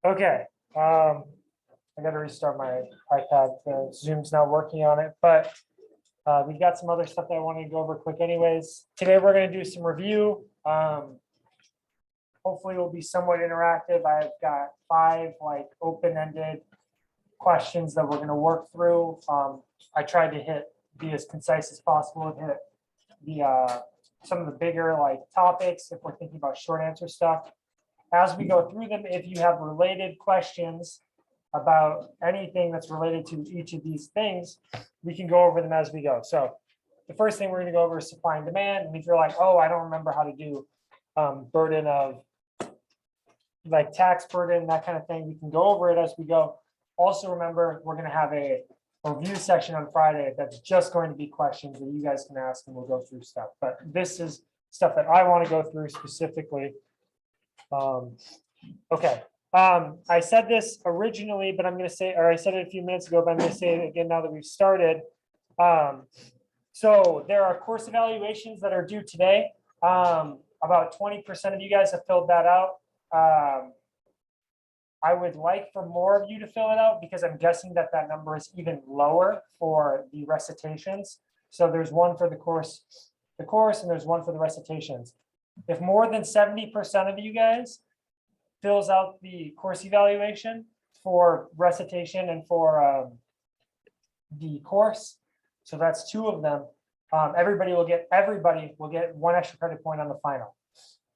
Okay, I got to restart my iPad. The Zoom's not working on it, but we've got some other stuff that I wanted to go over quick anyways. Today, we're going to do some review. Hopefully, it will be somewhat interactive. I've got 5 like open-ended questions that we're going to work through. I tried to be as concise as possible and hit the some of the bigger like topics if we're thinking about short answer stuff. As we go through them, if you have related questions about anything that's related to each of these things, we can go over them as we go. So the first thing we're going to go over is supply and demand. And if you're like, oh, I don't remember how to do burden of like tax burden, that kind of thing, we can go over it as we go. Also remember, we're going to have a review section on Friday that's just going to be questions that you guys can ask and we'll go through stuff. But this is stuff that I want to go through specifically. Okay. I said this originally, but I'm going to say, or I said it a few minutes ago, but I'm going to say it again now that we've started. So there are course evaluations that are due today. About 20% of you guys have filled that out. I would like for more of you to fill it out because I'm guessing that that number is even lower for the recitations. So there's one for the course, and there's one for the recitations. If more than 70% of you guys fills out the course evaluation for recitation and for the course, so that's 2 of them, everybody will get 1 extra credit point on the final.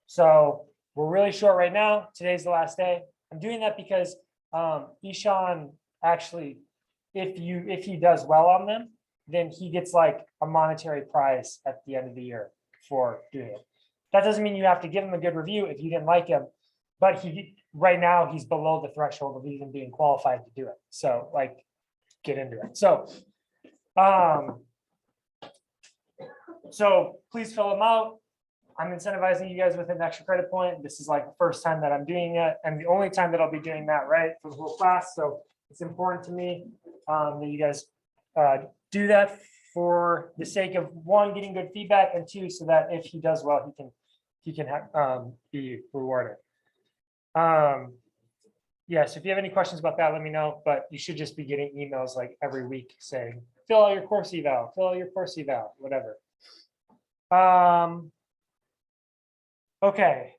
So we're really short right now. Today's the last day. I'm doing that because Ishan actually, if he does well on them, then he gets like a monetary prize at the end of the year for doing it. That doesn't mean you have to give him a good review if you didn't like him, but right now he's below the threshold of even being qualified to do it. So like, get into it. So please fill them out. I'm incentivizing you guys with an extra credit point. This is like the first time that I'm doing it and the only time that I'll be doing that, right, for the whole class. So it's important to me that you guys do that for the sake of one, getting good feedback, and two, so that if he does well, he can be rewarded. Yeah, so if you have any questions about that, let me know, but you should just be getting emails like every week saying, fill out your course eval, whatever. Okay,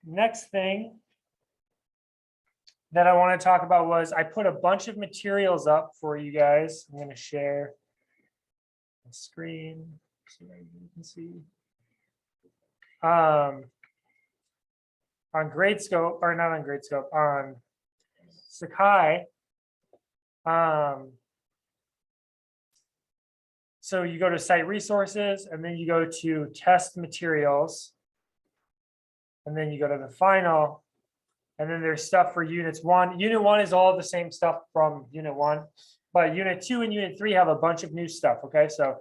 next thing that I want to talk about was I put a bunch of materials up for you guys. I'm going to share the screen so that you can see. On Gradescope, or not on Gradescope, on Sakai. So you go to site resources and then you go to test materials. And then you go to the final, and then there's stuff for units 1. Unit 1 is all the same stuff from unit 1, but unit 2 and unit 3 have a bunch of new stuff. Okay, so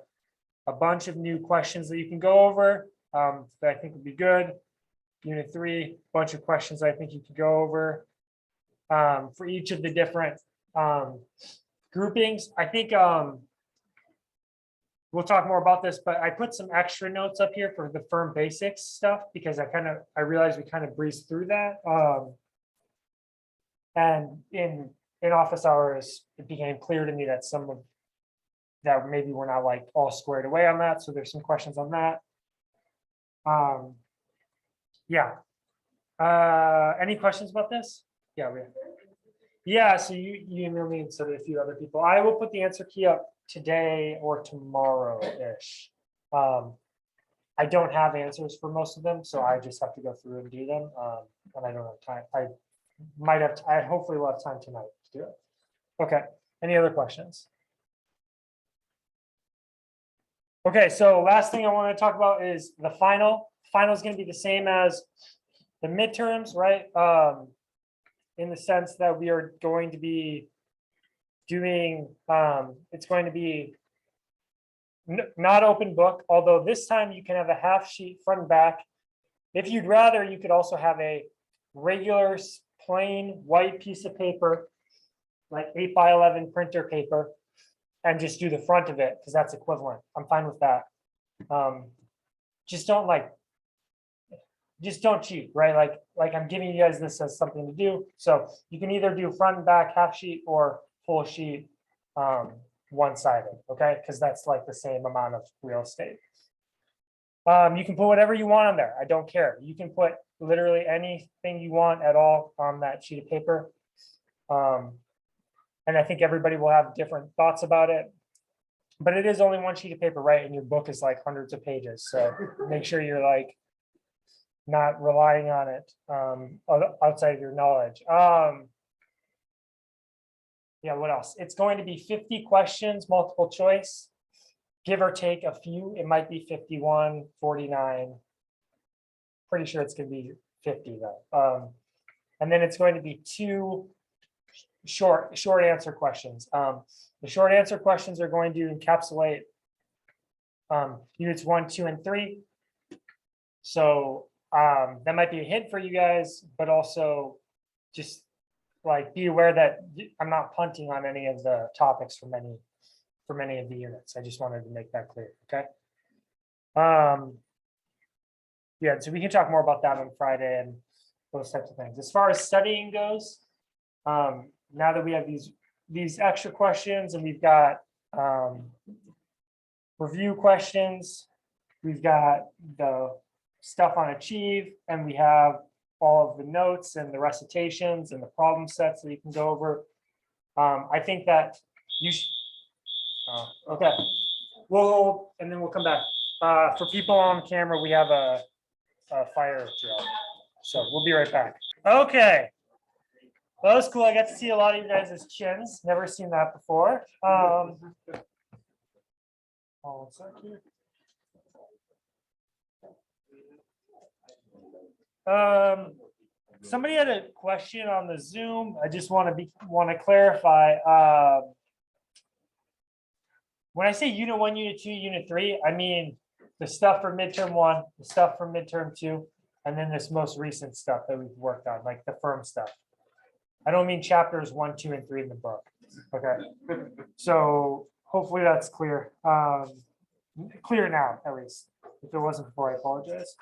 a bunch of new questions that you can go over that I think would be good. Unit 3, a bunch of questions I think you could go over for each of the different groupings. I think we'll talk more about this, but I put some extra notes up here for the firm basics stuff because I realized we kind of breezed through that. And in office hours, it became clear to me that some of that maybe we're not like all squared away on that. So there's some questions on that. Yeah. Any questions about this? Yeah. So you emailed me and so did a few other people. I will put the answer key up today or tomorrow-ish. I don't have answers for most of them, so I just have to go through and do them. And I don't have time. I hopefully will have time tonight to do it. Okay. Any other questions? Okay, so last thing I want to talk about is the final. Final is going to be the same as the midterms, right? In the sense that we are going to be doing, it's going to be not open book, although this time you can have a half sheet front and back. If you'd rather, you could also have a regular plain white piece of paper, like 8x11 printer paper, and just do the front of it because that's equivalent. I'm fine with that. Just don't cheat, right? Like I'm giving you guys this as something to do. So you can either do front and back half sheet or full sheet one-sided, okay? Because that's like the same amount of real estate. You can put whatever you want on there. I don't care. You can put literally anything you want at all on that sheet of paper. And I think everybody will have different thoughts about it. But it is only one sheet of paper, right? And your book is like hundreds of pages. So make sure you're like not relying on it outside of your knowledge. Yeah, what else? It's going to be 50 questions, multiple choice, give or take a few. It might be 51, 49. Pretty sure it's going to be 50 though. And then it's going to be 2 short answer questions. The short answer questions are going to encapsulate units 1, 2, and 3. So that might be a hint for you guys, but also just like be aware that I'm not punting on any of the topics for many of the units. I just wanted to make that clear. Okay. Yeah, so we can talk more about that on Friday and those types of things. As far as studying goes, now that we have these extra questions and we've got review questions, we've got the stuff on Achieve, and we have all of the notes and the recitations and the problem sets that you can go over. I think that you should, okay, and then we'll come back. For people on camera, we have a fire drill. So we'll be right back. Okay. Well, that was cool. I got to see a lot of you guys' chins. Never seen that before. Hold on a sec here. Somebody had a question on the Zoom. I just want to clarify. When I say unit 1, unit 2, unit 3, I mean the stuff for midterm 1, the stuff for midterm 2, and then this most recent stuff that we've worked on, like the firm stuff. I don't mean chapters 1, 2, and 3 in the book. Okay. So hopefully that's clear. Clear now, at least. If it wasn't before, I apologize.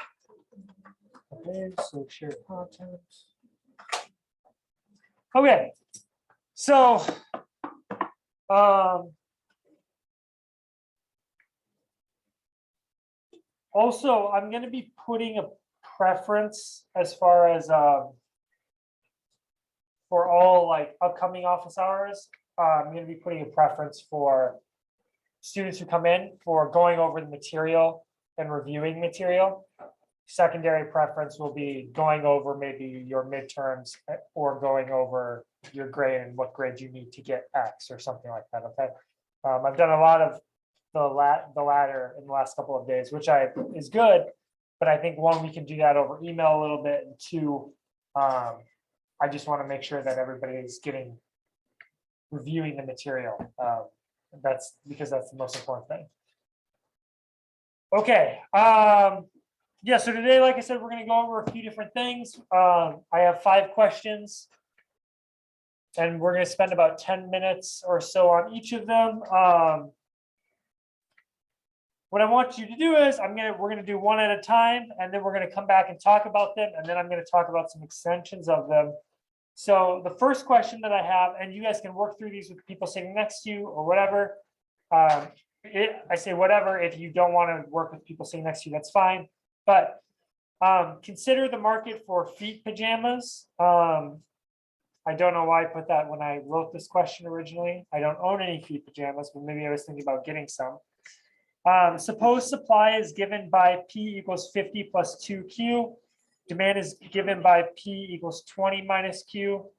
Okay, so share content. Okay, so also I'm going to be putting a preference as far as for all like upcoming office hours. I'm going to be putting a preference for students who come in for going over the material and reviewing material. Secondary preference will be going over maybe your midterms or going over your grade and what grade you need to get X or something like that. Okay. I've done a lot of the latter in the last couple of days, which is good, but I think one, we can do that over email a little bit, and two, I just want to make sure that everybody is reviewing the material. That's because that's the most important thing. Okay. Yeah, so today, like I said, we're going to go over a few different things. I have 5 questions, and we're going to spend about 10 minutes or so on each of them. What I want you to do is we're going to do one at a time, and then we're going to come back and talk about them, and then I'm going to talk about some extensions of them. So the first question that I have, and you guys can work through these with people sitting next to you or whatever. I say whatever. If you don't want to work with people sitting next to you, that's fine. But consider the market for feet pajamas. I don't know why I put that when I wrote this question originally. I don't own any feet pajamas, but maybe I was thinking about getting some. Suppose supply is given by P equals 50 plus 2Q. Demand is given by P equals 20 minus Q.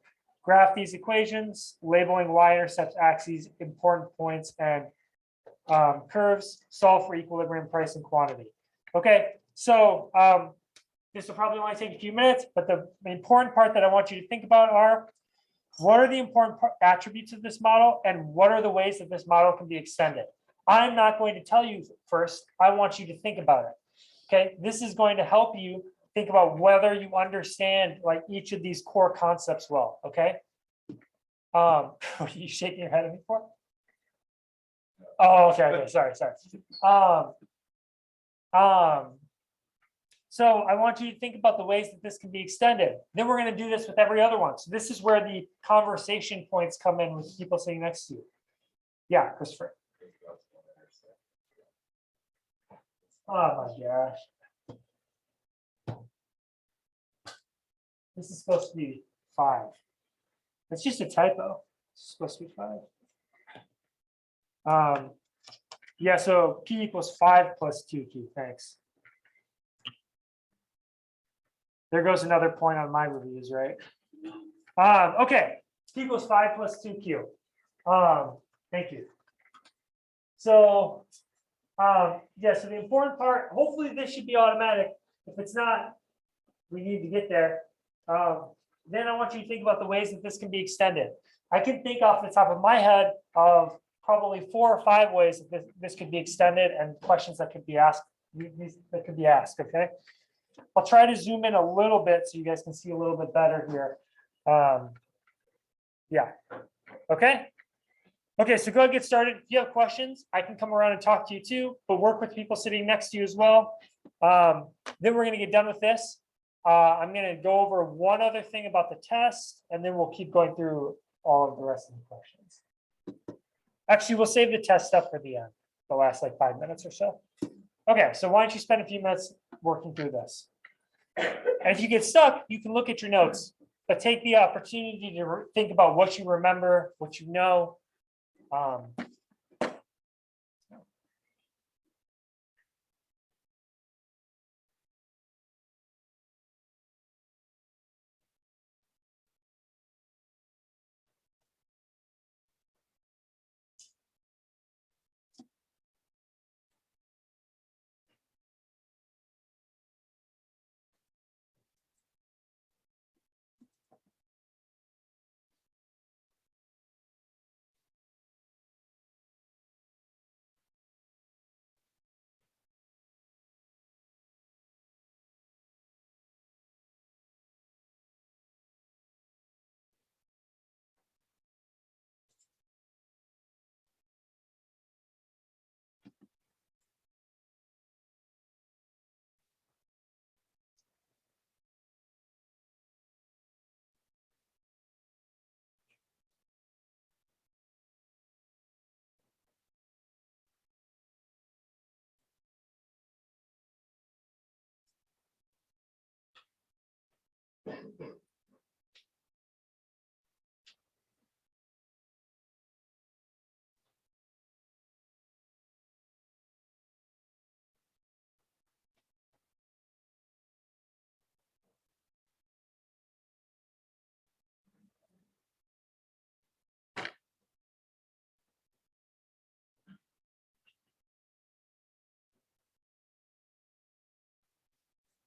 Graph these equations, labeling y-intercept axes, important points, and curves. Solve for equilibrium, price, and quantity. Okay, so this will probably only take a few minutes, but the important part that I want you to think about are, what are the important attributes of this model, and what are the ways that this model can be extended? I'm not going to tell you first. I want you to think about it. Okay, this is going to help you think about whether you understand like each of these core concepts well. Okay. What are you shaking your head at me for? Oh, okay. Sorry. So I want you to think about the ways that this can be extended. Then we're going to do this with every other one. So this is where the conversation points come in with people sitting next to you. Yeah, Christopher. Oh my gosh. This is supposed to be 5. It's just a typo. It's supposed to be 5. Yeah, so P equals 5 plus 2Q. Thanks. There goes another point on my reviews, right? Okay, P equals 5 plus 2Q. Thank you. So, yeah, so the important part, hopefully this should be automatic. If it's not, we need to get there. Then I want you to think about the ways that this can be extended. I can think off the top of my head of probably 4 or 5 ways that this could be extended, and questions that could be asked. Okay, I'll try to zoom in a little bit so you guys can see a little bit better here. Yeah. Okay. Okay, so go ahead and get started. If you have questions, I can come around and talk to you too, but work with people sitting next to you as well. Then we're going to get done with this. I'm going to go over one other thing about the test, and then we'll keep going through all of the rest of the questions. Actually, we'll save the test stuff for the end, the last like 5 minutes or so. Okay, so why don't you spend a few minutes working through this? And if you get stuck, you can look at your notes, but take the opportunity to think about what you remember, what you know.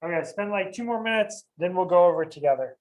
Okay, spend like 2 more minutes, then we'll go over it together.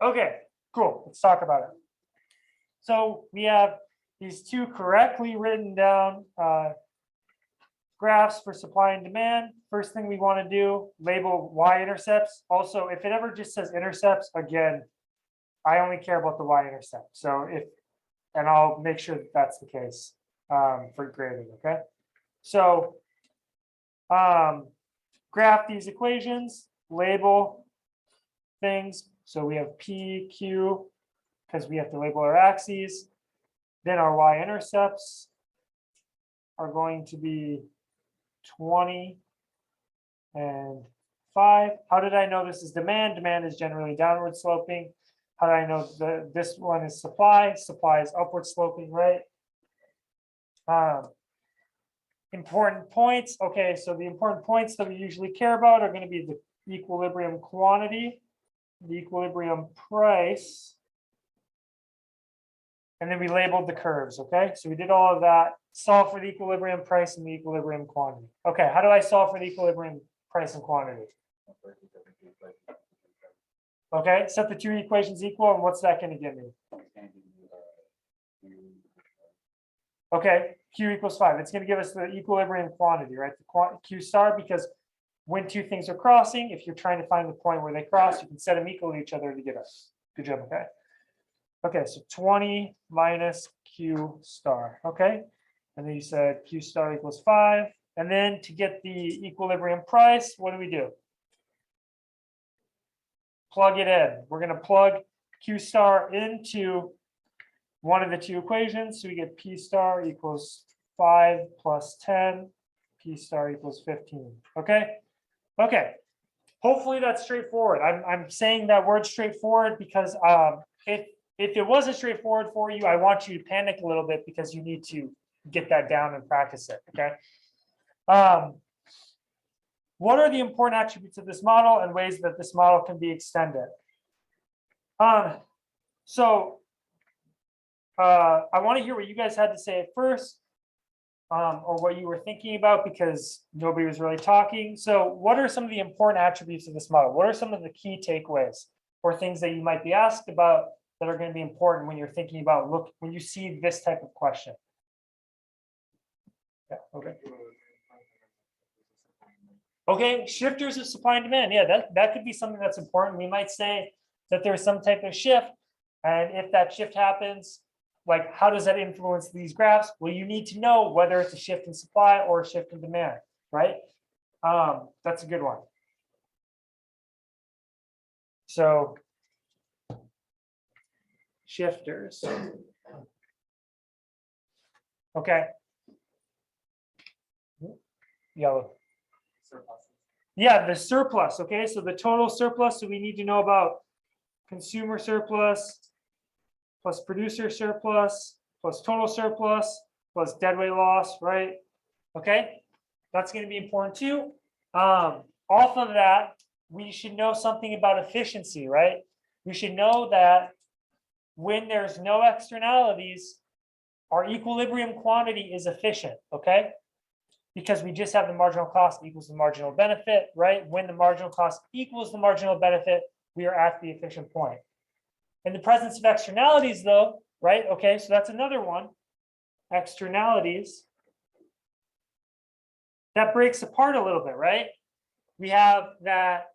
Okay, cool. Let's talk about it. So we have these 2 correctly written down graphs for supply and demand. First thing we want to do, label y-intercepts. Also, if it ever just says intercepts, again, I only care about the y-intercept. So and I'll make sure that that's the case for grading, okay? So graph these equations, label things. So we have P, Q, because we have to label our axes. Then our y-intercepts are going to be 20 and 5. How did I know this is demand? Demand is generally downward sloping. How do I know this one is supply? Supply is upward sloping, right? Important points. Okay, so the important points that we usually care about are going to be the equilibrium quantity, the equilibrium price, and then we labeled the curves, okay? So we did all of that, solve for the equilibrium price and the equilibrium quantity. Okay, how do I solve for the equilibrium price and quantity? Okay, set the 2 equations equal, and what's that going to give me? Okay, Q equals 5. It's going to give us the equilibrium quantity, right? The Q star, because when 2 things are crossing, if you're trying to find the point where they cross, you can set them equal to each other to get us. Good job, okay? Okay, so 20 minus Q star, okay? And then you said Q star equals 5. And then to get the equilibrium price, what do? Plug it in. We're going to plug Q star into one of the 2 equations. So we get P star equals 5 plus 10. P star equals 15. Okay? Okay. Hopefully that's straightforward. I'm saying that word straightforward because if it wasn't straightforward for you, I want you to panic a little bit because you need to get that down and practice it. Okay. What are the important attributes of this model and ways that this model can be extended? So I want to hear what you guys had to say at first, or what you were thinking about, because nobody was really talking. So what are some of the important attributes of this model? What are some of the key takeaways or things that you might be asked about that are going to be important when you're thinking about when you see this type of question? Yeah, okay. Okay, shifters of supply and demand. Yeah, that could be something that's important. We might say that there's some type of shift, and if that shift happens, like how does that influence these graphs? Well, you need to know whether it's a shift in supply or a shift in demand, right? That's a good one. So shifters. Okay. Yellow. Yeah, the surplus. Okay, so the total surplus. So we need to know about consumer surplus plus producer surplus plus total surplus plus deadweight loss, right? Okay, that's going to be important too. Off of that, we should know something about efficiency, right? We should know that when there's no externalities, our equilibrium quantity is efficient, okay? Because we just have the marginal cost equals the marginal benefit, right? When the marginal cost equals the marginal benefit, we are at the efficient point. In the presence of externalities though, right? Okay, so that's another one. Externalities. That breaks apart a little bit, right? We have that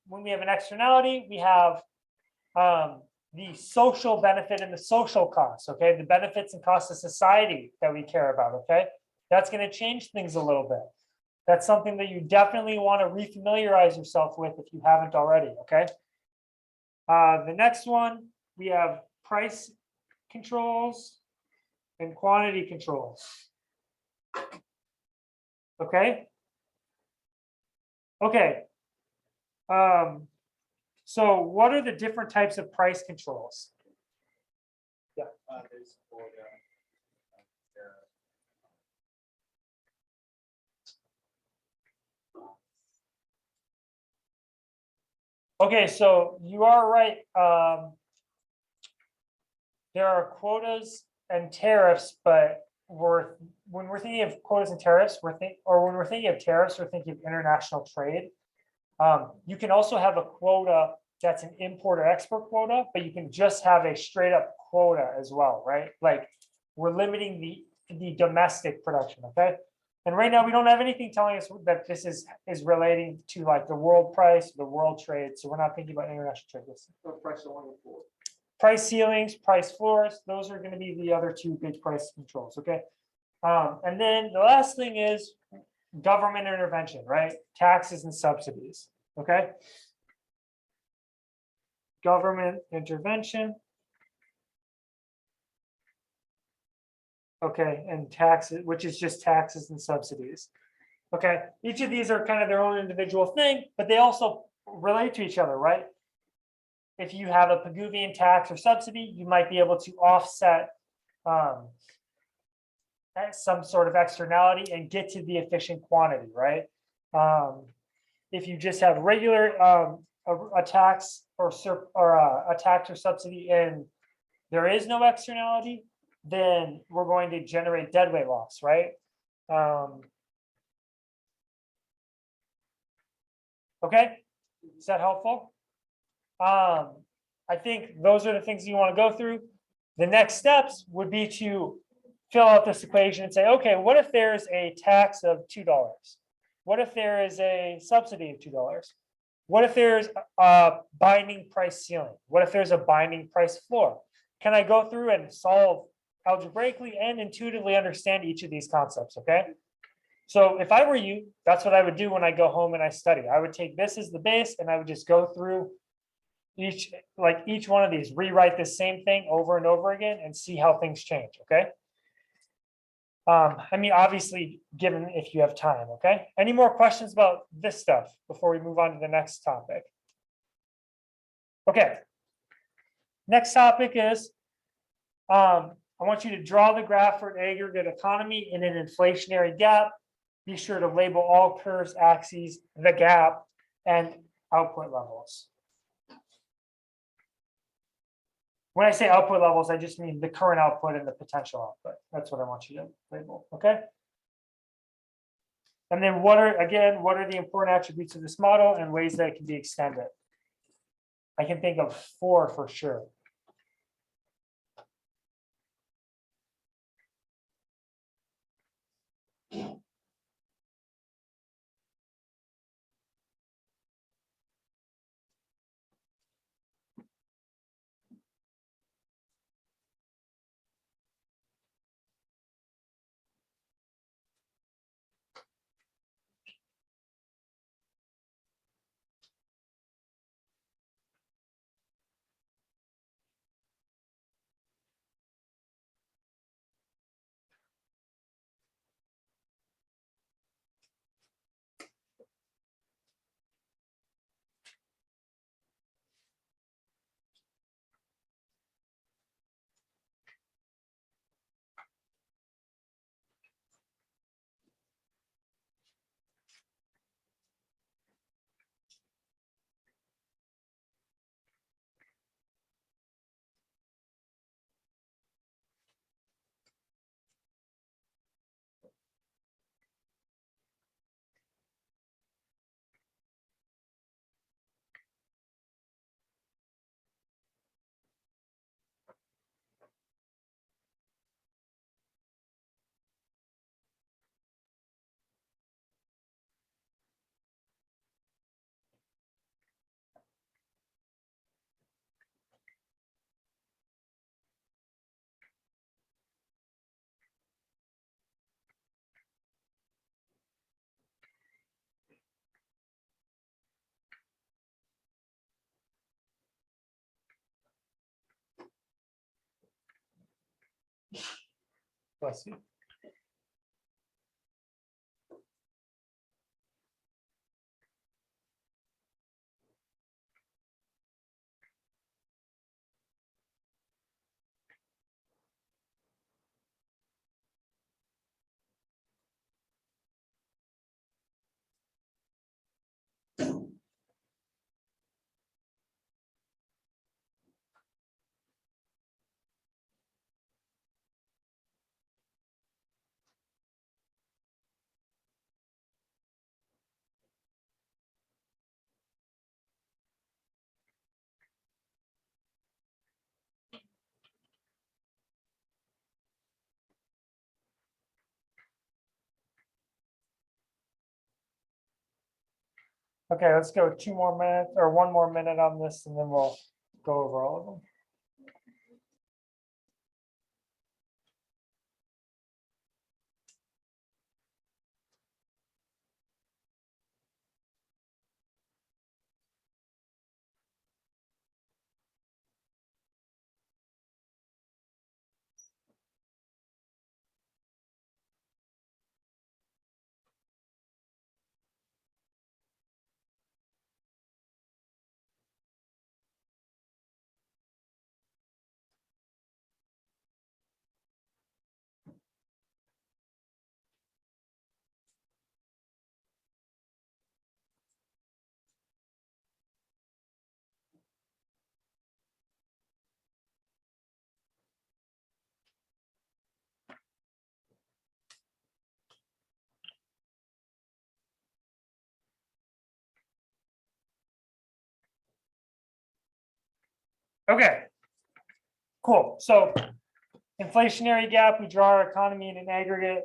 when we have an externality, we have the social benefit and the social costs, okay? The benefits and costs of society that we care about, okay? That's going to change things a little bit. That's something that you definitely want to refamiliarize yourself with if you haven't already, okay? The next one, we have price controls and quantity controls. Okay? Okay. So what are the different types of price controls? Yeah. Okay, so you are right. There are quotas and tariffs, but when we're thinking of quotas and tariffs, when we're thinking of tariffs, we're thinking of international trade. You can also have a quota that's an import or export quota, but you can just have a straight up quota as well, right? Like we're limiting the domestic production, okay? And right now we don't have anything telling us that this is relating to like the world price, the world trade. So we're not thinking about international trade. Price ceilings, price floors, those are going to be the other two big price controls, okay? And then the last thing is government intervention, right? Taxes and subsidies, okay? Government intervention. Okay, and taxes, which is just taxes and subsidies. Okay, each of these are kind of their own individual thing, but they also relate to each other, right? If you have a Pigouvian tax or subsidy, you might be able to offset some sort of externality and get to the efficient quantity, right? If you just have regular a tax or a tax or subsidy and there is no externality, then we're going to generate deadweight loss, right? Okay, is that helpful? I think those are the things you want to go through. The next steps would be to fill out this equation and say, okay, what if there's a tax of $2? What if there is a subsidy of $2? What if there's a binding price ceiling? What if there's a binding price floor? Can I go through and solve algebraically and intuitively understand each of these concepts, okay? So if I were you, that's what I would do when I go home and I study. I would take this as the base and I would just go through each one of these, rewrite the same thing over and over again and see how things change, okay? I mean, obviously, given if you have time, okay? Any more questions about this stuff before we move on to the next topic? Okay. Next topic is, I want you to draw the graph for an aggregate economy in an inflationary gap. Be sure to label all curves, axes, the gap, and output levels. When I say output levels, I just mean the current output and the potential output. That's what I want you to label, okay? And then what are the important attributes of this model and ways that it can be extended? I can think of 4 for sure. Bless you. Okay, let's go 2 more minutes or 1 more minute on this, and then we'll go over all of them. Okay, cool. So inflationary gap, we draw our economy in an aggregate.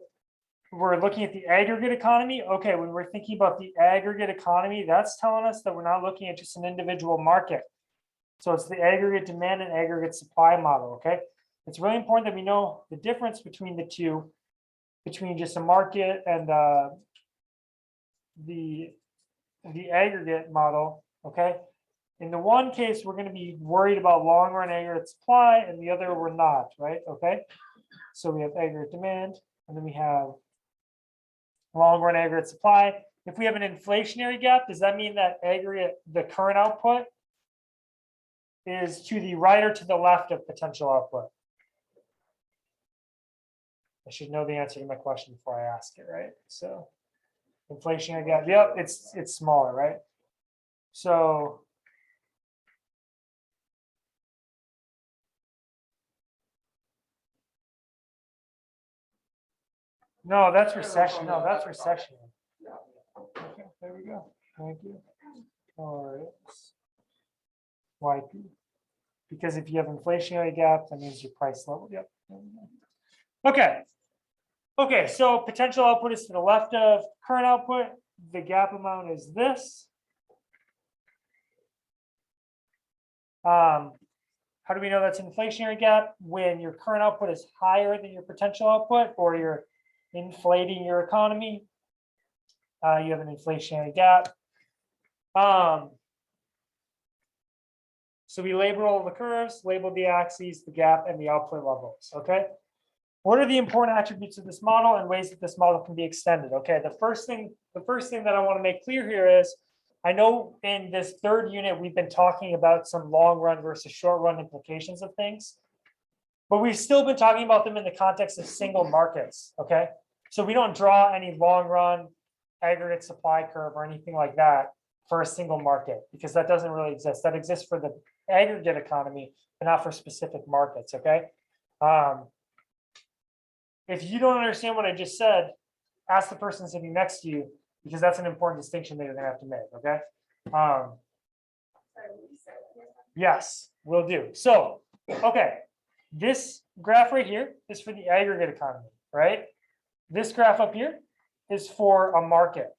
We're looking at the aggregate economy. Okay, when we're thinking about the aggregate economy, that's telling us that we're not looking at just an individual market. So it's the aggregate demand and aggregate supply model, okay? It's really important that we know the difference between the two, between just a market and the aggregate model, okay? In the one case, we're going to be worried about long run aggregate supply, and the other we're not, right? Okay. So we have aggregate demand, and then we have long run aggregate supply. If we have an inflationary gap, does that mean that aggregate, the current output, is to the right or to the left of potential output? I should know the answer to my question before I ask it, right? So inflationary gap, yep, it's smaller, right? So no, that's recession. No, that's recession. Okay, there we go. Thank you. All right. YP. Because if you have inflationary gap, that means your price level. Yep. Okay. Okay, so potential output is to the left of current output. The gap amount is this. How do we know that's an inflationary gap? When your current output is higher than your potential output, or you're inflating your economy, you have an inflationary gap. So we label all the curves, label the axes, the gap, and the output levels, okay? What are the important attributes of this model and ways that this model can be extended? Okay, the first thing that I want to make clear here is, I know in this third unit, we've been talking about some long run versus short run implications of things, but we've still been talking about them in the context of single markets, okay? So we don't draw any long run aggregate supply curve or anything like that for a single market, because that doesn't really exist. That exists for the aggregate economy, but not for specific markets, okay? If you don't understand what I just said, ask the person sitting next to you, because that's an important distinction that you're gonna have to make, okay? Yes, will do. So, okay, this graph right here is for the aggregate economy, right? This graph up here is for a market,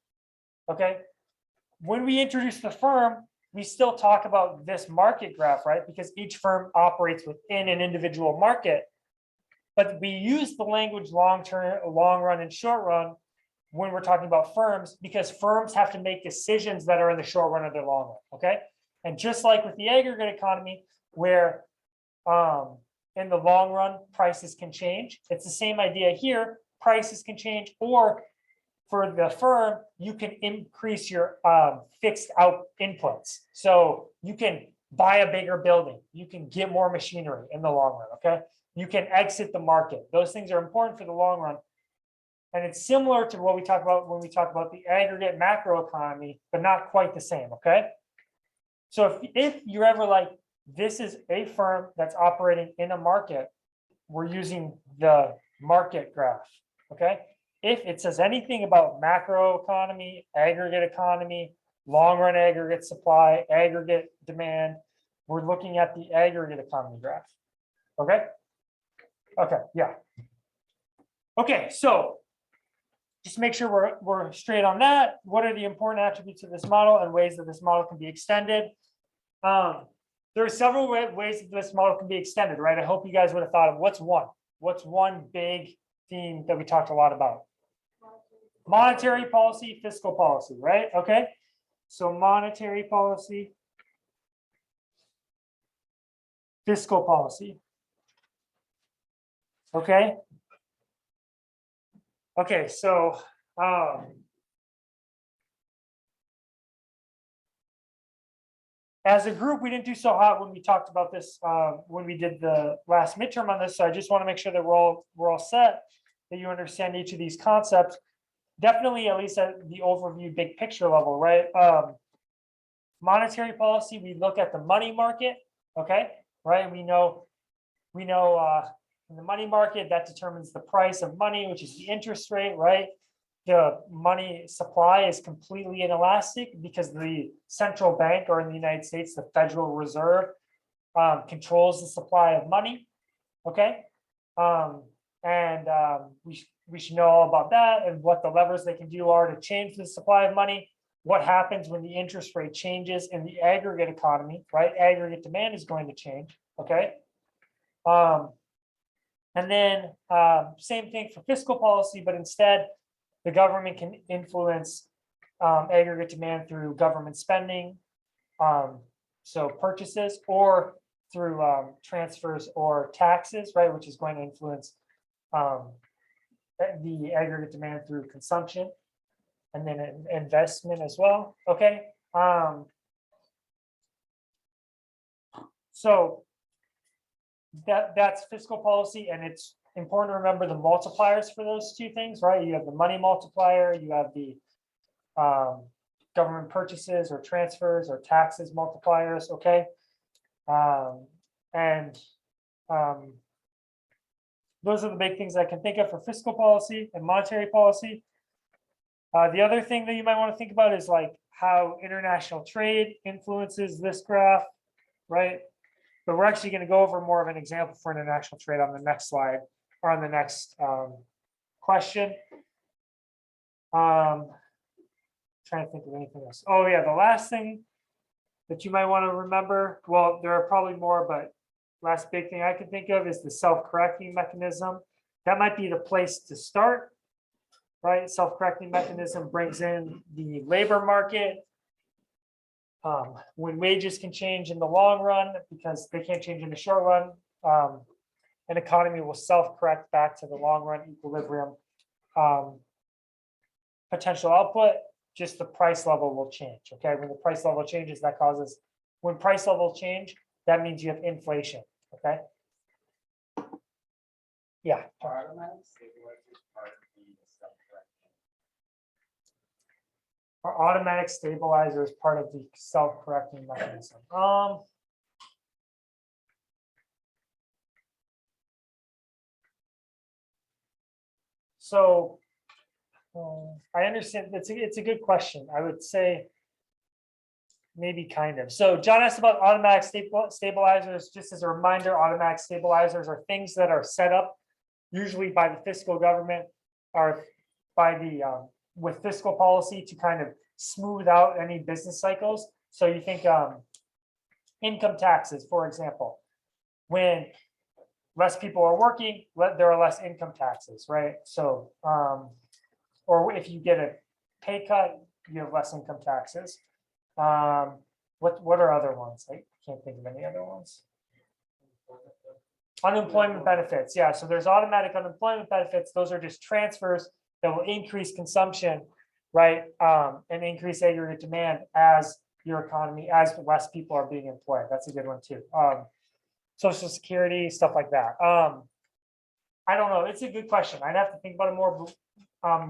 okay? When we introduce the firm, we still talk about this market graph, right? Because each firm operates within an individual market. But we use the language long term, long run, and short run when we're talking about firms, because firms have to make decisions that are in the short run or the long run. Okay. And just like with the aggregate economy, where in the long run, prices can change. It's the same idea here. Prices can change, or for the firm, you can increase your fixed out inputs. So you can buy a bigger building. You can get more machinery in the long run, okay? You can exit the market. Those things are important for the long run. And it's similar to what we talk about when we talk about the aggregate macro economy, but not quite the same, okay? So if you're ever like, this is a firm that's operating in a market, we're using the market graph, okay? If it says anything about macro economy, aggregate economy, long run aggregate supply, aggregate demand, we're looking at the aggregate economy graph, okay? Okay, yeah. Okay, so just make sure we're straight on that. What are the important attributes of this model and ways that this model can be extended? There are several ways that this model can be extended, right? I hope you guys would have thought of what's one big theme that we talked a lot about. Monetary policy, fiscal policy, right? Okay, so monetary policy, fiscal policy. Okay. Okay, so as a group, we didn't do so hot when we talked about this when we did the last midterm on this. So I just want to make sure that we're all set, that you understand each of these concepts. Definitely, at least at the overview, big picture level, right? Monetary policy, we look at the money market, okay, right? We know in the money market, that determines the price of money, which is the interest rate, right? The money supply is completely inelastic because the central bank, or in the United States, the Federal Reserve, controls the supply of money, okay? We should know all about that and what the levers they can do are to change the supply of money. What happens when the interest rate changes in the aggregate economy, right? Aggregate demand is going to change, okay? And then same thing for fiscal policy, but instead the government can influence aggregate demand through government spending, so purchases, or through transfers or taxes, right, which is going to influence the aggregate demand through consumption, and then investment as well, okay? So that's fiscal policy, and it's important to remember the multipliers for those two things, right? You have the money multiplier, you have the government purchases or transfers or taxes multipliers, okay? Those are the big things I can think of for fiscal policy and monetary policy. The other thing that you might want to think about is like how international trade influences this graph, right? But we're actually going to go over more of an example for international trade on the next slide, or on the next question. Trying to think of anything else. Oh yeah, the last thing that you might want to remember, well, there are probably more, but last big thing I can think of is the self-correcting mechanism. That might be the place to start, right? Self-correcting mechanism brings in the labor market. When wages can change in the long run because they can't change in the short run, an economy will self-correct back to the long run equilibrium potential output. Just the price level will change, okay? When the price level changes, that causes, when price level change, that means you have inflation, okay? Yeah. Our automatic stabilizer is part of the self-correcting mechanism. So I understand it's a good question. I would say maybe kind of. So John asked about automatic stabilizers. Just as a reminder, automatic stabilizers are things that are set up usually by the fiscal government or by the with fiscal policy to kind of smooth out any business cycles. So you think income taxes, for example, when less people are working, there are less income taxes, right? So, or if you get a pay cut, you have less income taxes. What are other ones? I can't think of any other ones. Unemployment benefits, yeah. So there's automatic unemployment benefits. Those are just transfers that will increase consumption, right? And increase aggregate demand as your economy, as less people are being employed. That's a good one too. Social Security, stuff like that. I don't know. It's a good question. I'd have to think about it more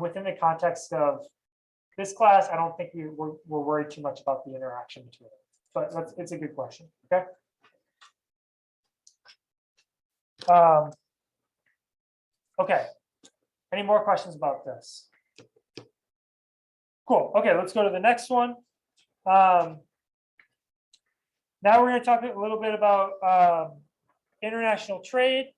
within the context of this class. I don't think we're worried too much about the interaction between it, but it's a good question. Okay. Okay. Any more questions about this? Cool. Okay, let's go to the next one. Now we're going to talk a little bit about international trade.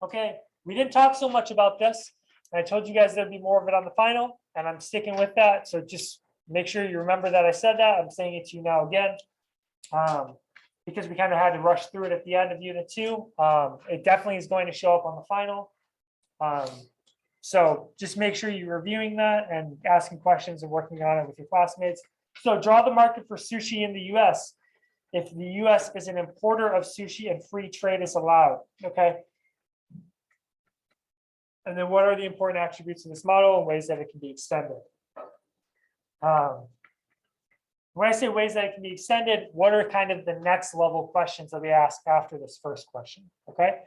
Okay, we didn't talk so much about this. I told you guys there'd be more of it on the final, and I'm sticking with that. So just make sure you remember that I said that. I'm saying it to you now again, because we kind of had to rush through it at the end of Unit 2. It definitely is going to show up on the final. So just make sure you're reviewing that and asking questions and working on it with your classmates. So draw the market for sushi in the US. If the US is an importer of sushi and free trade is allowed, okay? And then what are the important attributes of this model and ways that it can be extended? When I say ways that it can be extended, what are kind of the next level questions that we ask after this first question, okay?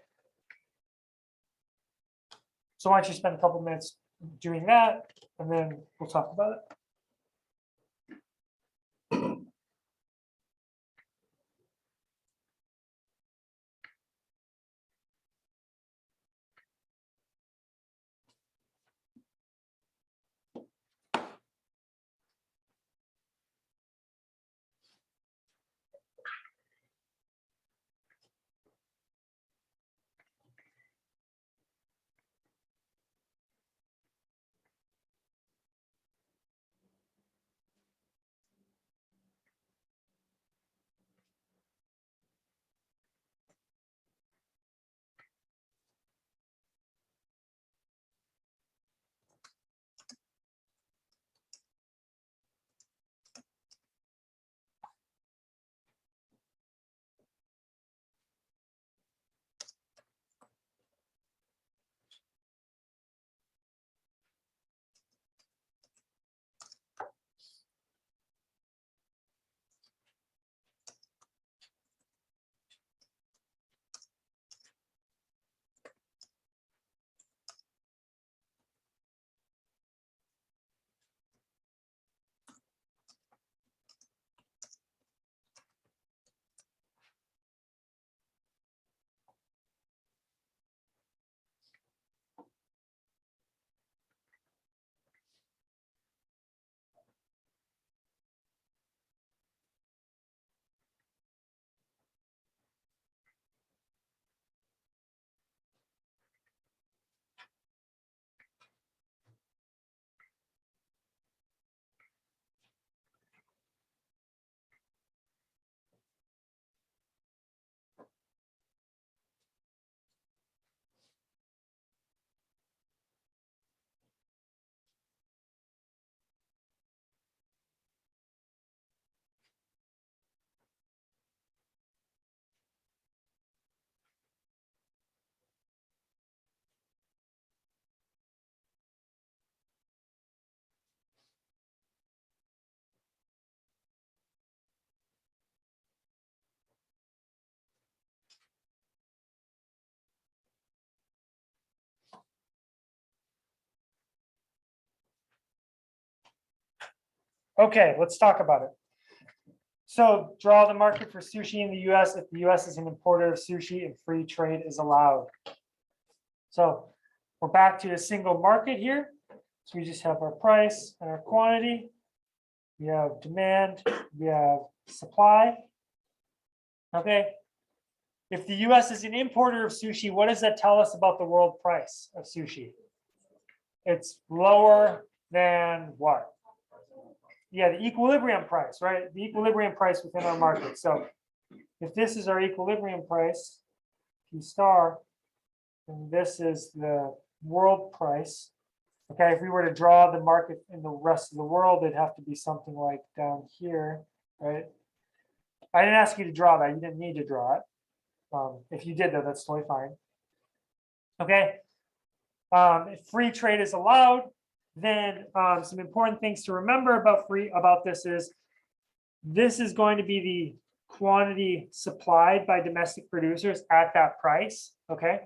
So why don't you spend a couple minutes doing that, and then we'll talk about it. Okay, let's talk about it. So draw the market for sushi in the US if the US is an importer of sushi and free trade is allowed. So we're back to a single market here. So we just have our price and our quantity. We have demand, we have supply. Okay. If the US is an importer of sushi, what does that tell us about the world price of sushi? It's lower than what? Yeah, the equilibrium price, right? The equilibrium price within our market. So if this is our equilibrium price, P star, and this is the world price. Okay, if we were to draw the market in the rest of the world, it'd have to be something like down here, right? I didn't ask you to draw that. You didn't need to draw it. If you did though, that's totally fine. Okay. If free trade is allowed, then some important things to remember about this is going to be the quantity supplied by domestic producers at that price. Okay.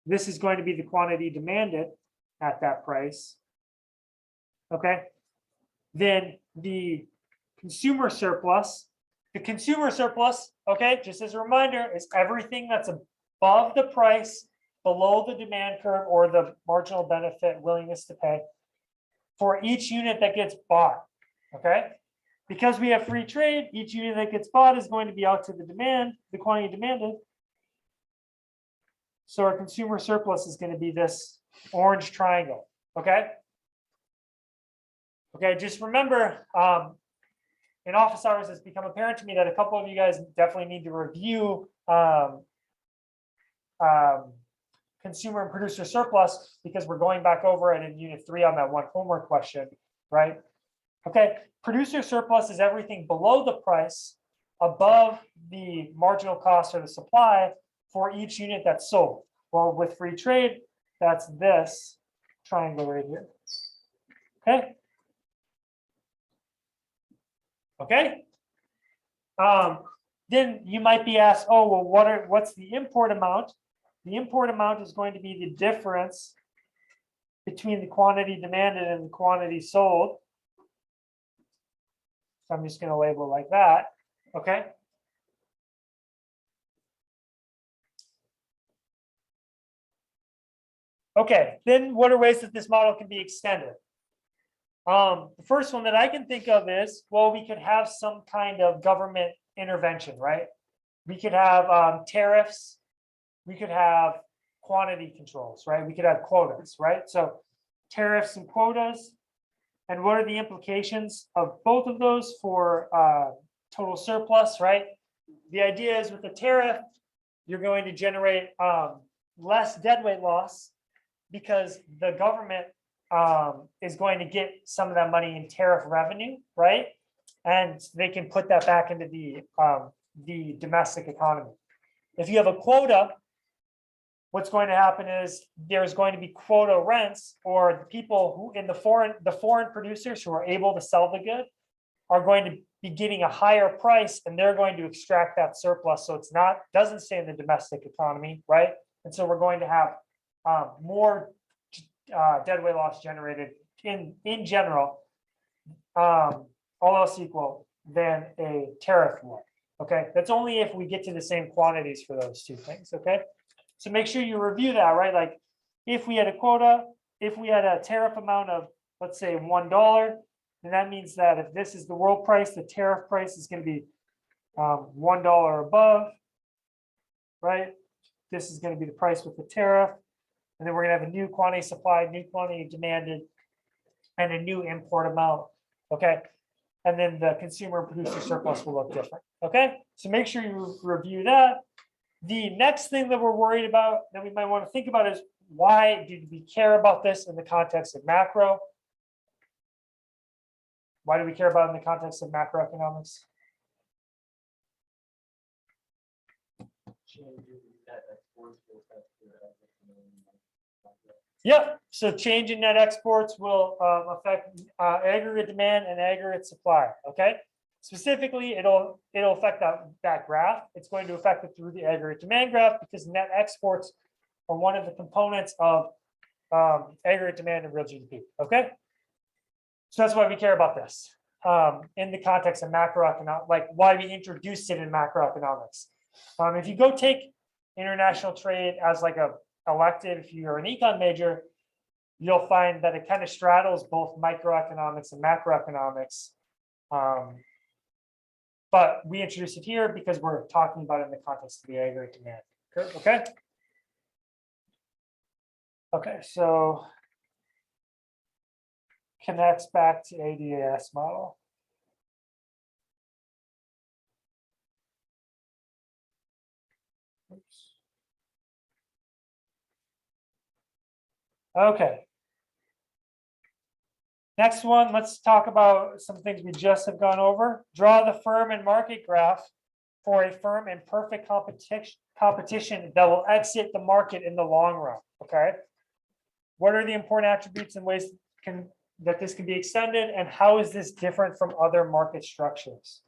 This is going to be the quantity demanded at that price. Okay. Then the consumer surplus. The consumer surplus, okay, just as a reminder, is everything that's above the price, below the demand curve, or the marginal benefit willingness to pay for each unit that gets bought. Okay. Because we have free trade, each unit that gets bought is going to be out to the demand, the quantity demanded. So our consumer surplus is going to be this orange triangle. Okay. Okay, just remember, in office hours, it's become apparent to me that a couple of you guys definitely need to review consumer and producer surplus, because we're going back over it in unit 3 on that one homework question, right? Okay, producer surplus is everything below the price, above the marginal cost or the supply for each unit that's sold. Well, with free trade, that's this triangle right here. Okay. Okay. Then you might be asked, oh, well, what's the import amount? The import amount is going to be the difference between the quantity demanded and the quantity sold. So I'm just going to label it like that. Okay. Okay, then what are ways that this model can be extended? The first one that I can think of is, well, we could have some kind of government intervention, right? We could have tariffs, we could have quantity controls, right? We could have quotas, right? So tariffs and quotas, and what are the implications of both of those for total surplus, right? The idea is with the tariff, you're going to generate less deadweight loss, because the government is going to get some of that money in tariff revenue, right? And they can put that back into the domestic economy. If you have a quota, what's going to happen is there's going to be quota rents, or the people who in the foreign producers who are able to sell the good are going to be getting a higher price, and they're going to extract that surplus. So doesn't stay in the domestic economy, right? And so we're going to have more deadweight loss generated in general, all else equal, than a tariff would. Okay, that's only if we get to the same quantities for those two things. Okay, so make sure you review that, right? Like if we had a quota, if we had a tariff amount of, let's say, $1, then that means that if this is the world price, the tariff price is going to be $1 above, right? This is going to be the price with the tariff. And then we're going to have a new quantity supplied, new quantity demanded, and a new import amount. Okay. And then the consumer and producer surplus will look different. Okay. So make sure you review that. The next thing that we're worried about that we might want to think about is, why do we care about this in the context of macro? Why do we care about it in the context of macroeconomics? Yep. So change in net exports will affect aggregate demand and aggregate supply. Okay. Specifically, it'll affect that graph. It's going to affect it through the aggregate demand graph, because net exports are one of the components of aggregate demand and real GDP. Okay. So that's why we care about this in the context of macroeconomic, like why we introduced it in macroeconomics. If you go take international trade as like a elective, if you're an econ major, you'll find that it kind of straddles both microeconomics and macroeconomics. But we introduce it here because we're talking about it in the context of the aggregate demand curve. Okay. Okay, so connects back to ADAS model. Oops. Okay. Next one, let's talk about some things we just have gone over. Draw the firm and market graph for a firm in perfect competition that will exit the market in the long run. Okay. What are the important attributes and ways that this can be extended, and how is this different from other market structures?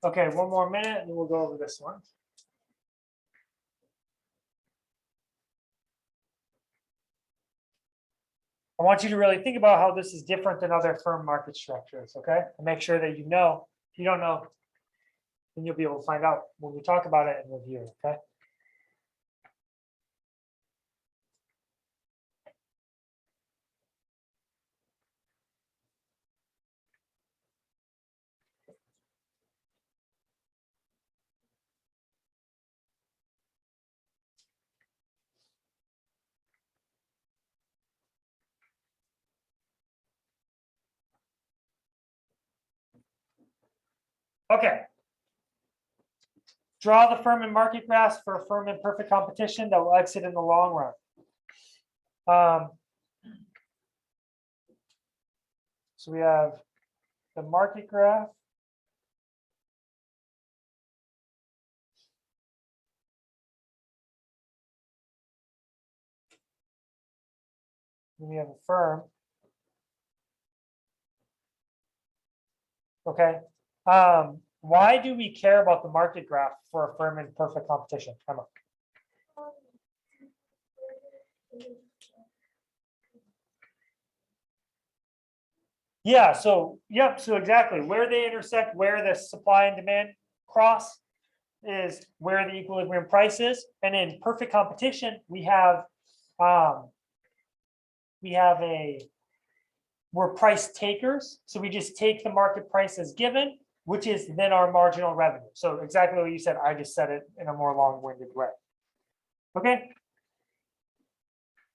Okay, one more minute and we'll go over this one. I want you to really think about how this is different than other firm market structures, okay? And make sure that you know. If you don't know, then you'll be able to find out when we talk about it and review, okay? Okay. Draw the firm and market graphs for a firm in perfect competition that will exit in the long run. So we have the market graph. And we have a firm. Okay. Why do we care about the market graph for a firm in perfect competition? Emma. Yeah, so yep, so exactly where they intersect, where the supply and demand cross is where the equilibrium price is. And in perfect competition, we have a we're price takers. So we just take the market price as given, which is then our marginal revenue. So exactly what you said, I just said it in a more long-winded way. Okay.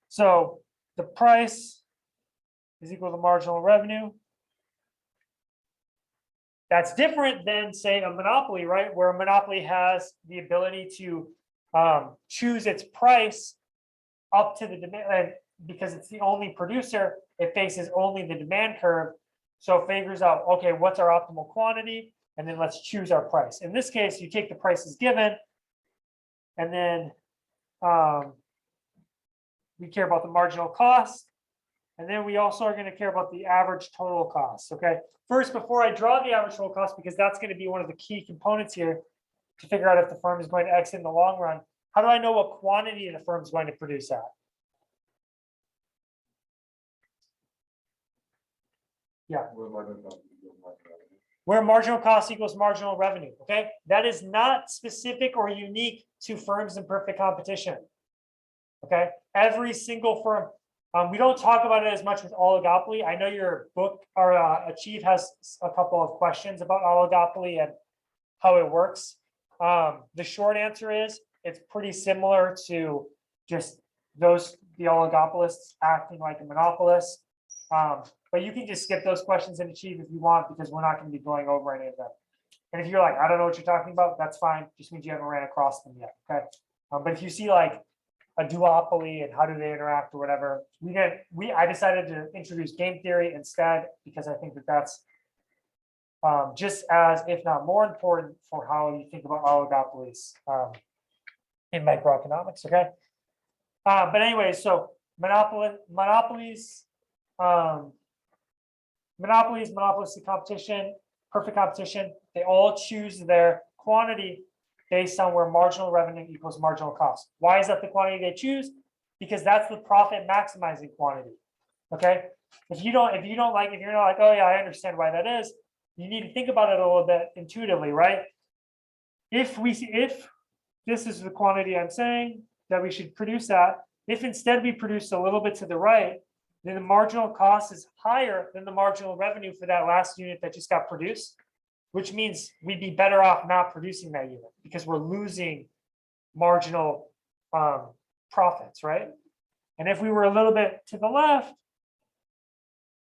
So the price is equal to marginal revenue. That's different than, say, a monopoly, right? Where a monopoly has the ability to choose its price up to the demand, and because it's the only producer, it faces only the demand curve. So it figures out, okay, what's our optimal quantity? And then let's choose our price. In this case, you take the prices given, and then we care about the marginal cost. And then we also are going to care about the average total cost. Okay. First, before I draw the average total cost, because that's going to be one of the key components here to figure out if the firm is going to exit in the long run, how do I know what quantity the firm is going to produce at? Yeah. Where marginal cost equals marginal revenue. Okay. That is not specific or unique to firms in perfect competition. Okay. Every single firm. We don't talk about it as much with oligopoly. I know your book or Achieve has a couple of questions about oligopoly and how it works. The short answer is it's pretty similar to just the oligopolists acting like a monopolist. But you can just skip those questions in Achieve if you want, because we're not going to be going over any of them. And if you're like, I don't know what you're talking about, that's fine. Just means you haven't ran across them yet. Okay. But if you see like a duopoly and how do they interact or whatever, I decided to introduce game theory instead, because I think that that's just as, if not more important, for how you think about oligopolies in microeconomics. Okay. But anyway, so monopolistic competition, perfect competition, they all choose their quantity based on where marginal revenue equals marginal cost. Why is that the quantity they choose? Because that's the profit maximizing quantity. Okay. If you're not like, oh yeah, I understand why that is, you need to think about it a little bit intuitively, right? If this is the quantity I'm saying that we should produce at, if instead we produce a little bit to the right, then the marginal cost is higher than the marginal revenue for that last unit that just got produced, which means we'd be better off not producing that unit because we're losing marginal profits, right? And if we were a little bit to the left,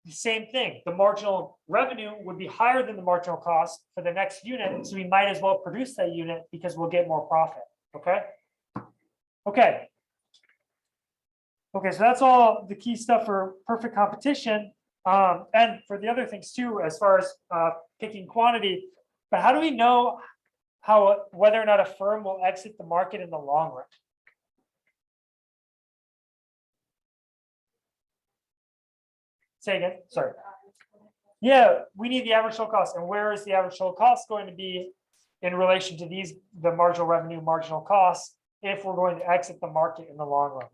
the same thing. The marginal revenue would be higher than the marginal cost for the next unit, so we might as well produce that unit because we'll get more profit. Okay. Okay. Okay, so that's all the key stuff for perfect competition. And for the other things too, as far as picking quantity. But how do we know whether or not a firm will exit the market in the long run? Say again, sorry. Yeah, we need the average total cost. And where is the average total cost going to be in relation to the marginal revenue, marginal cost, if we're going to exit the market in the long run?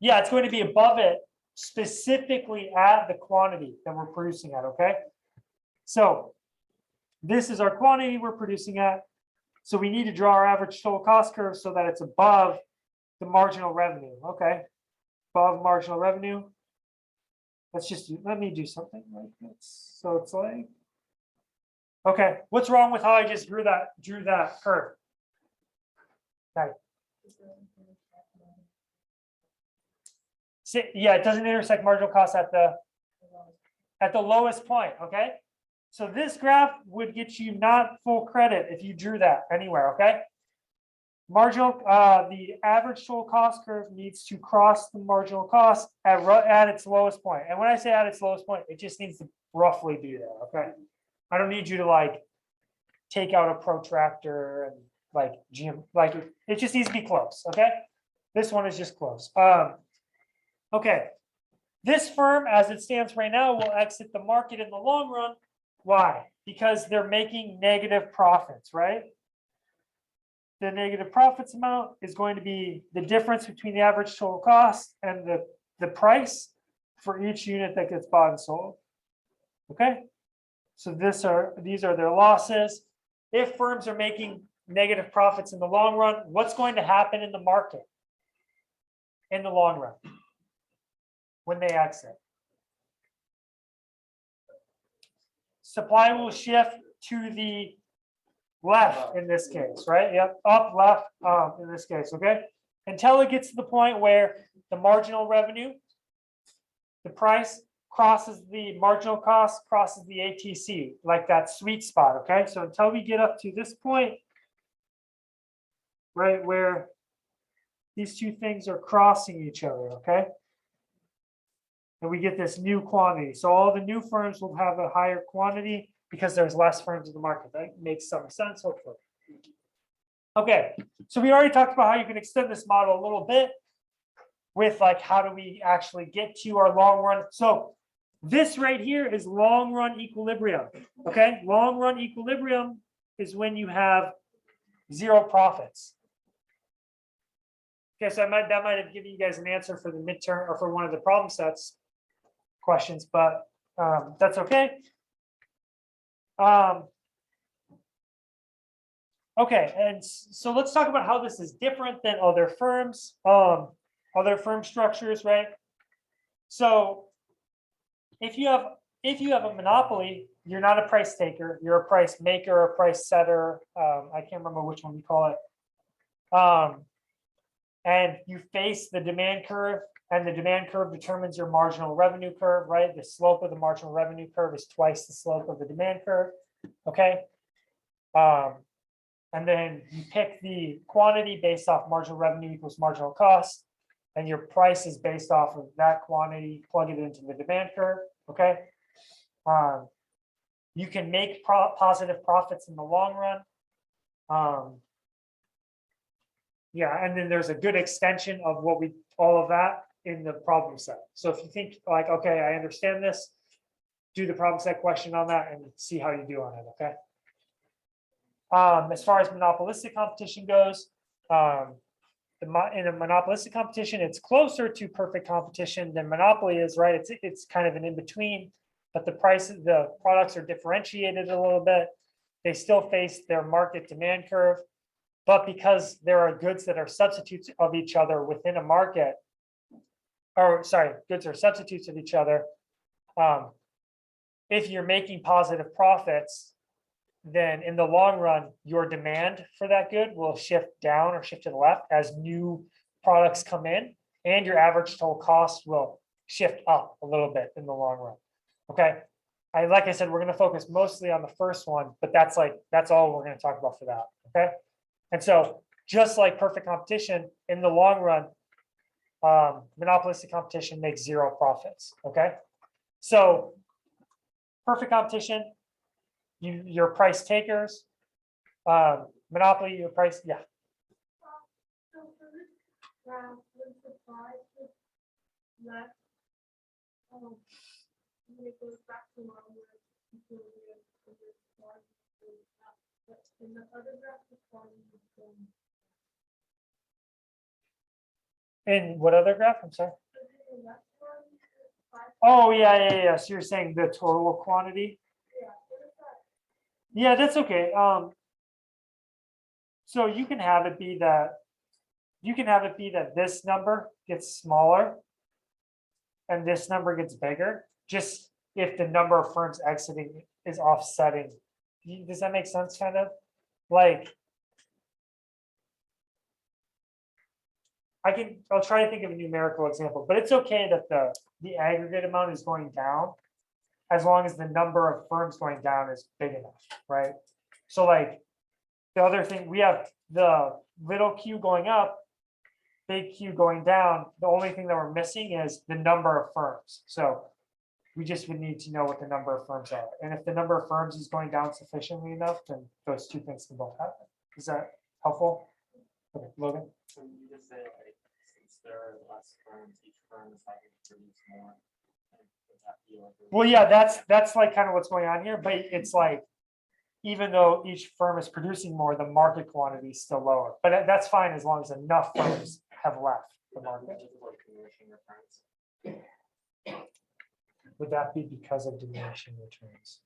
Yeah, it's going to be above it, specifically at the quantity that we're producing at, okay? So this is our quantity we're producing at. So we need to draw our average total cost curve so that it's above the marginal revenue, okay? Above marginal revenue. Let me do something like this. So it's like, okay, what's wrong with how I just drew that curve? Okay. Yeah, it doesn't intersect marginal cost at the lowest point. Okay, so this graph would get you not full credit if you drew that anywhere. Okay, the average total cost curve needs to cross the marginal cost at its lowest point. And when I say at its lowest point, it just needs to roughly do that. Okay, I don't need you to like take out a protractor and it just needs to be close. Okay, this one is just close. Okay, this firm, as it stands right now, will exit the market in the long run. Why? Because they're making negative profits, right? The negative profits amount is going to be the difference between the average total cost and the price for each unit that gets bought and sold. Okay, so these are their losses. If firms are making negative profits in the long run, what's going to happen in the market in the long run? when they exit. Supply will shift to the left in this case, right? Yep, up, left, in this case, okay? Until it gets to the point where the marginal revenue, the price crosses the marginal cost, crosses the ATC, like that sweet spot, okay? So until we get up to this point, right, where these two things are crossing each other, okay? And we get this new quantity. So all the new firms will have a higher quantity because there's less firms in the market. That makes some sense, hopefully. Okay, so we already talked about how you can extend this model a little bit with like, how do we actually get to our long run? So this right here is long run equilibrium, okay? Long run equilibrium is when you have zero profits. Okay, so that might have given you guys an answer for the midterm or for one of the problem sets questions, but that's okay. Okay, and so let's talk about how this is different than other firms, other firm structures, right? So if you have a monopoly, you're not a price taker, you're a price maker or a price setter. I can't remember which one we call it. And you face the demand curve, and the demand curve determines your marginal revenue curve, right? The slope of the marginal revenue curve is twice the slope of the demand curve, okay? And then you pick the quantity based off marginal revenue equals marginal cost, and your price is based off of that quantity, plug it into the demand curve, okay? You can make positive profits in the long run. Yeah, and then there's a good extension of all of that in the problem set. So if you think like, okay, I understand this, do the problem set question on that and see how you do on it, okay? As far as monopolistic competition goes, in a monopolistic competition, it's closer to perfect competition than monopoly is, right? It's kind of an in-between, but the products are differentiated a little bit. They still face their market demand curve. But because there are goods that are substitutes of each other within a market, or sorry, goods are substitutes of each other. If you're making positive profits, then in the long run, your demand for that good will shift down or shift to the left as new products come in, and your average total cost will shift up a little bit in the long run. Okay. Like I said, we're going to focus mostly on the first one, but that's all we're going to talk about for that. Okay. And so just like perfect competition, in the long run, monopolistic competition makes zero profits, okay? So perfect competition, you're price takers. Monopoly, your price, yeah. So for this graph, when supply is less, when it goes back to onward, equilibrium, and then supply goes up. But in the other graph, supply is going. In what other graph? I'm sorry. In the left one, Oh, yeah. So you're saying the total quantity? yeah, what is that? Yeah, that's okay. So you can have it be that this number gets smaller and this number gets bigger, just if the number of firms exiting is offsetting. Does that make sense? Kind of like I'll try to think of a numerical example, but it's okay that the aggregate amount is going down as long as the number of firms going down is big enough, right? So like the other thing, we have the little q going up, big Q going down. The only thing that we're missing is the number of firms. So we just would need to know what the number of firms are. And if the number of firms is going down sufficiently enough, then those two things can both happen. Is that helpful? Okay, Logan? So you just say, like, since there are less firms, each firm is having to produce more. Would that be like Well, yeah, that's like kind of what's going on here, but it's like, even though each firm is producing more, the market quantity is still lower. But that's fine as long as enough firms have left the market. Would that be because of diminishing returns?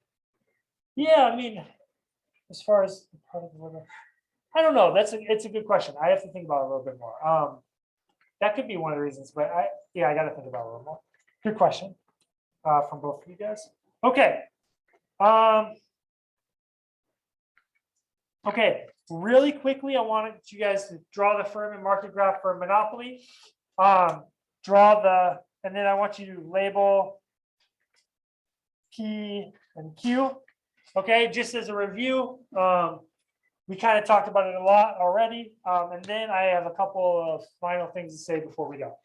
Yeah, I mean, as far as the product order, I don't know. It's a good question. I have to think about it a little bit more. That could be one of the reasons, but I got to think about it a little more. Good question from both of you guys. Okay. Okay, really quickly, I wanted you guys to draw the firm and market graph for monopoly. And then I want you to label P and Q. Okay, just as a review, we kind of talked about it a lot already. And then I have a couple of final things to say before we go.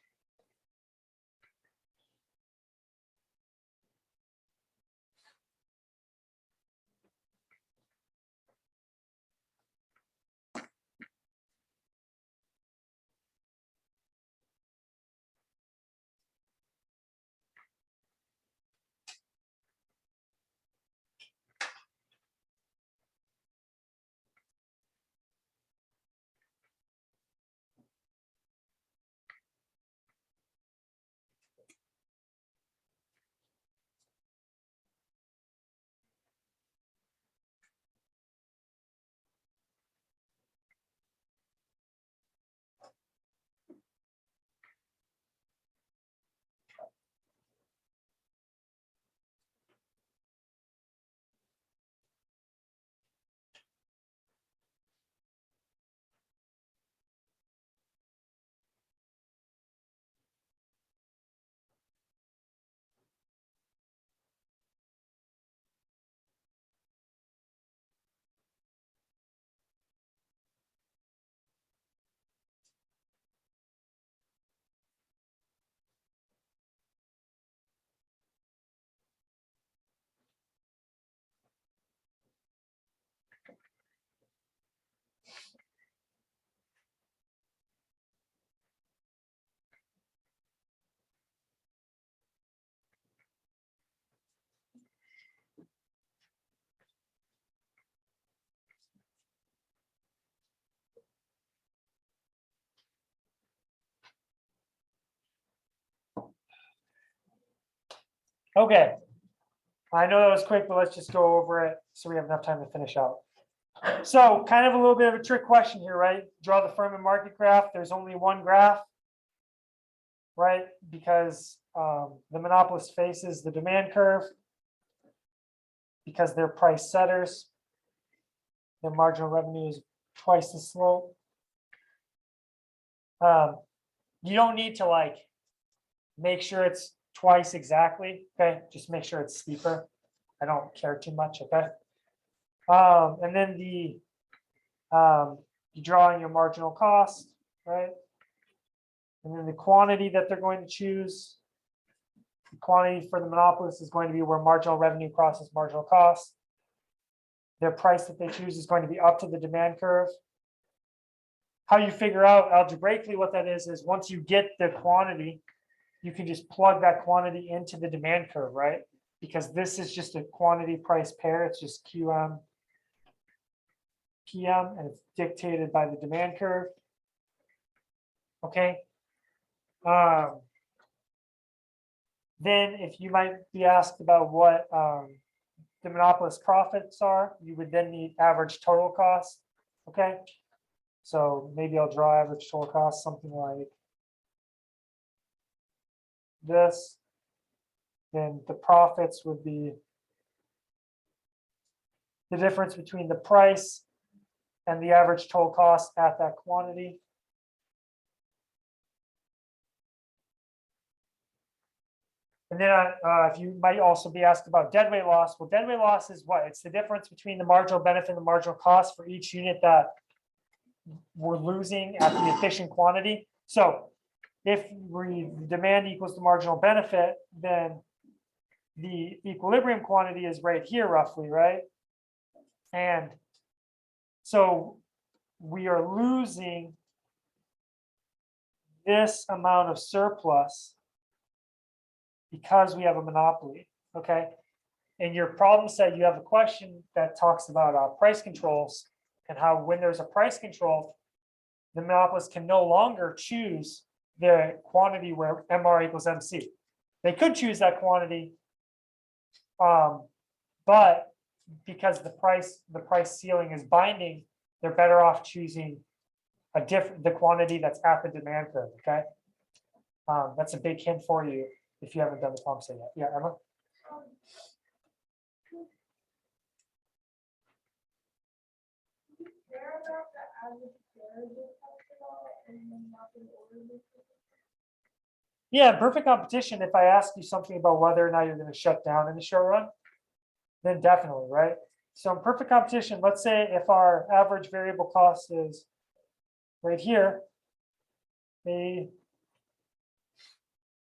Okay. I know that was quick, but let's just go over it so we have enough time to finish out. So kind of a little bit of a trick question here, right? Draw the firm and market graph. There's only one graph, right? Because the monopolist faces the demand curve because they're price setters. Their marginal revenue is twice the slope. You don't need to like make sure it's twice exactly. Okay, just make sure it's steeper. I don't care too much. Okay. And then you draw in your marginal cost, right? And then the quantity that they're going to choose. The quantity for the monopolist is going to be where marginal revenue crosses marginal cost. Their price that they choose is going to be up to the demand curve. How you figure out algebraically what that is once you get the quantity, you can just plug that quantity into the demand curve, right? Because this is just a quantity price pair. It's just QM, PM, and it's dictated by the demand curve. Okay. Then if you might be asked about what the monopolist profits are, you would then need average total cost. Okay. So maybe I'll draw average total cost, something like this. Then the profits would be the difference between the price and the average total cost at that quantity. And then if you might also be asked about deadweight loss. Well, deadweight loss is what? It's the difference between the marginal benefit and the marginal cost for each unit that we're losing at the efficient quantity. So if demand equals the marginal benefit, then the equilibrium quantity is right here roughly, right? And so we are losing this amount of surplus because we have a monopoly, okay? In your problem set, you have a question that talks about price controls and how when there's a price control, the monopolist can no longer choose the quantity where MR equals MC. They could choose that quantity, but because the price ceiling is binding, they're better off choosing the quantity that's at the demand curve. Okay, that's a big hint for you. if you haven't done the pump set yet. Yeah, Emma? Um, do you care about the average variable cost at all and then not in order? Yeah, in perfect competition, if I ask you something about whether or not you're gonna shut down in the short run, then definitely, right? So in perfect competition, let's say if our average variable cost is right here, to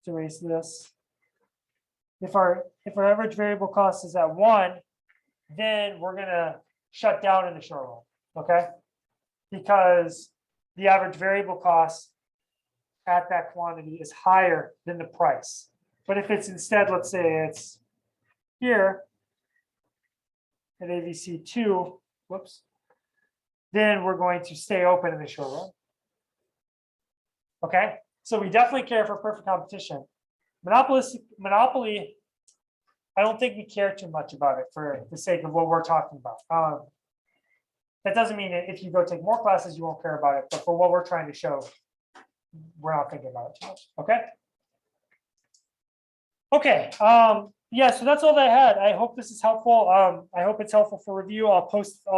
erase this. If our average variable cost is at 1, then we're gonna shut down in the short run, okay? Because the average variable cost at that quantity is higher than the price. But if it's instead, let's say it's here at AVC 2, whoops, then we're going to stay open in the short run. Okay, so we definitely care for perfect competition. Monopoly, I don't think we care too much about it for the sake of what we're talking about. That doesn't mean that if you go take more classes, you won't care about it, but for what we're trying to show, we're not thinking about it too much, okay? Okay, yeah, so that's all that I had. I hope this is helpful. I hope it's helpful for review. I'll post all